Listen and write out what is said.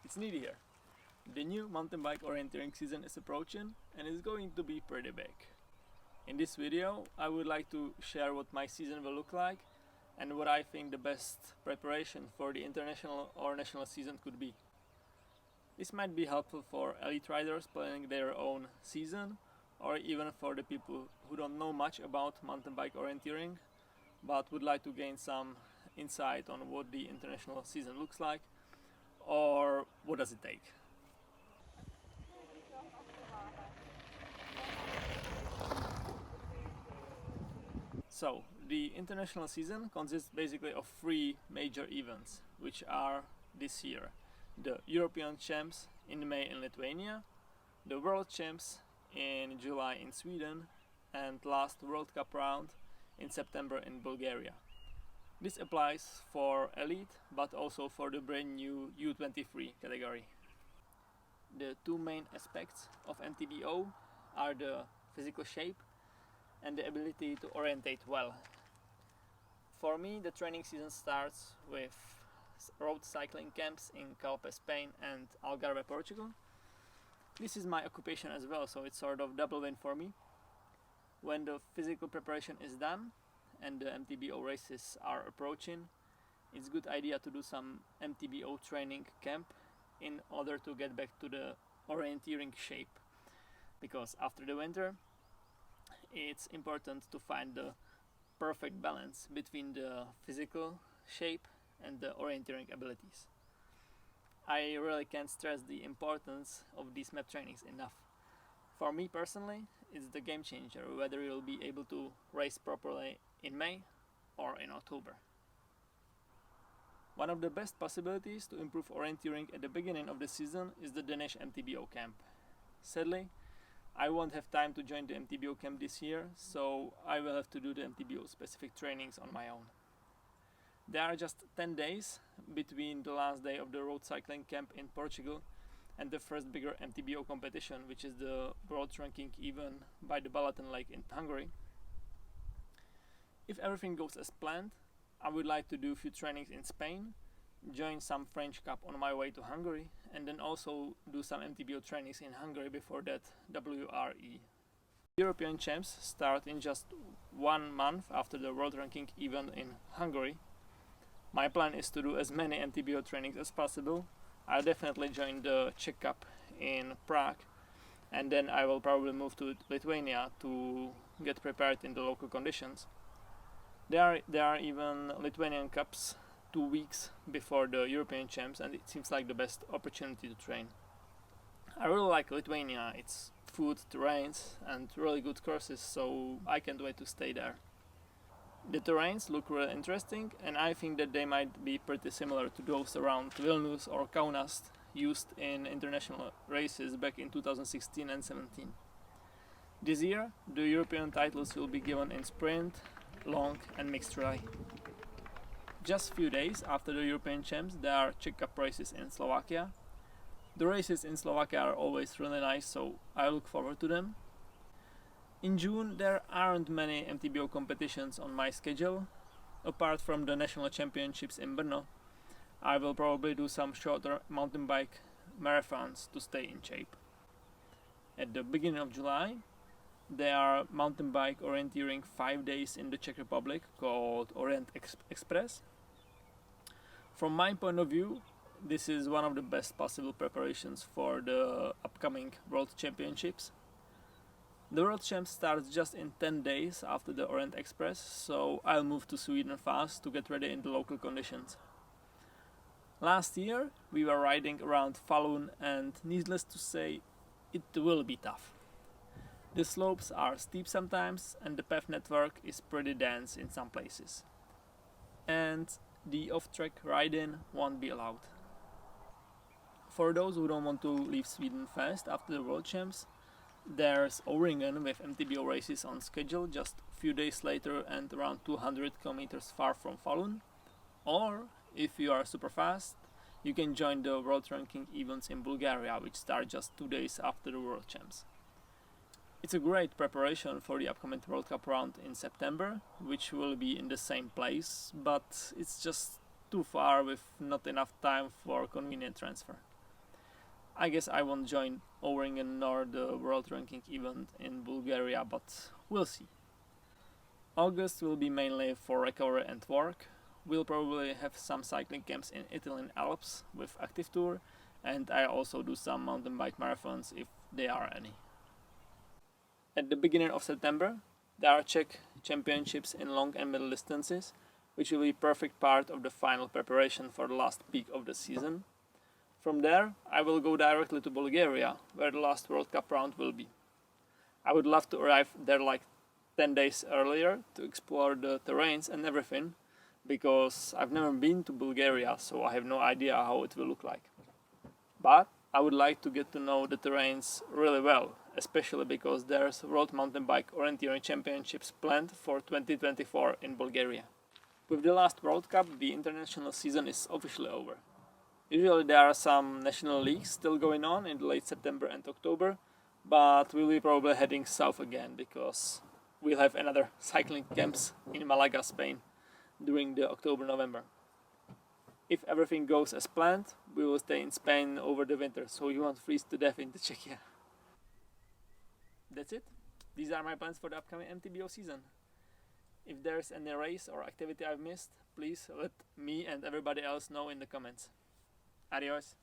It's Needy here. The new mountain bike orienteering season is approaching and it's going to be pretty big. In this video I would like to share what my season will look like and what I think the best preparation for the international or national season could be. This might be helpful for elite riders planning their own season, or even for the people who don't know much about mountain bike orienteering but would like to gain some insight on what the international season looks like or what does it take. So, the international season consists basically of three major events, which are this year: the European Champs in May in Lithuania, the World Champs in July in Sweden, and last World Cup round in September in Bulgaria. This applies for elite, but also for the brand new U23 category. The two main aspects of MTBO are the physical shape and the ability to orientate well. For me, the training season starts with road cycling camps in Calpe, Spain and Algarve, Portugal. This is my occupation as well, so it's sort of double win for me. When the physical preparation is done and the MTBO races are approaching, it's a good idea to do some MTBO training camp in order to get back to the orienteering shape, because after the winter it's important to find the perfect balance between the physical shape and the orienteering abilities. I really can't stress the importance of these map trainings enough. For me personally, it's the game changer whether you'll be able to race properly in May or in October. One of the best possibilities to improve orienteering at the beginning of the season is the Danish MTBO camp. Sadly, I won't have time to join the MTBO camp this year, so I will have to do the MTBO specific trainings on my own. There are just 10 days between the last day of the road cycling camp in Portugal and the first bigger MTBO competition, which is the world ranking event by the Balaton Lake in Hungary. If everything goes as planned, I would like to do a few trainings in Spain, join some French Cup on my way to Hungary, and then also do some MTBO trainings in Hungary before that WRE. European Champs start in just 1 month after the world ranking event in Hungary. My plan is to do as many MTBO trainings as possible. I'll definitely join the Czech Cup in Prague, and then I will probably move to Lithuania to get prepared in the local conditions. There are even Lithuanian Cups 2 weeks before the European Champs, and it seems like the best opportunity to train. I really like Lithuania, it's food, terrains and really good courses, so I can't wait to stay there. The terrains look really interesting, and I think that they might be pretty similar to those around Vilnius or Kaunas used in international races back in 2016 and 17. This year, the European titles will be given in sprint, long and mixed relay. Just a few days after the European Champs, there are Czech Cup races in Slovakia. The races in Slovakia are always really nice, so I look forward to them. In June, there aren't many MTBO competitions on my schedule. Apart from the national championships in Brno, I will probably do some shorter mountain bike marathons to stay in shape. At the beginning of July, there are mountain bike orienteering 5 days in the Czech Republic called Orient Express. From my point of view, this is one of the best possible preparations for the upcoming World Championships. The World Champs starts just in 10 days after the Orient Express, so I'll move to Sweden fast to get ready in the local conditions. Last year we were riding around Falun, and needless to say, it will be tough. The slopes are steep sometimes and the path network is pretty dense in some places. And the off-track riding won't be allowed. For those who don't want to leave Sweden fast after the World Champs, there's O-Ringen with MTBO races on schedule just a few days later and around 200 kilometers far from Falun. Or, if you are super fast, you can join the world ranking events in Bulgaria, which start just 2 days after the World Champs. It's a great preparation for the upcoming World Cup round in September, which will be in the same place, but it's just too far with not enough time for convenient transfer. I guess I won't join Overingen nor the world ranking event in Bulgaria, but we'll see. August will be mainly for recovery and work. We'll probably have some cycling camps in Italian Alps with Active Tour, and I also do some mountain bike marathons if there are any. At the beginning of September, there are Czech championships in long and middle distances, which will be perfect part of the final preparation for the last peak of the season. From there, I will go directly to Bulgaria, where the last World Cup round will be. I would love to arrive there like 10 days earlier to explore the terrains and everything, because I've never been to Bulgaria, so I have no idea how it will look like. But I would like to get to know the terrains really well, especially because there's World Mountain Bike Orienteering Championships planned for 2024 in Bulgaria. With the last World Cup, the international season is officially over. Usually there are some national leagues still going on in late September and October, but we'll be probably heading south again because we'll have another cycling camps in Malaga, Spain during the October-November. If everything goes as planned, we will stay in Spain over the winter, so you won't freeze to death in the Czechia. That's it. These are my plans for the upcoming MTBO season. If there's any race or activity I've missed, please let me and everybody else know in the comments. Adios.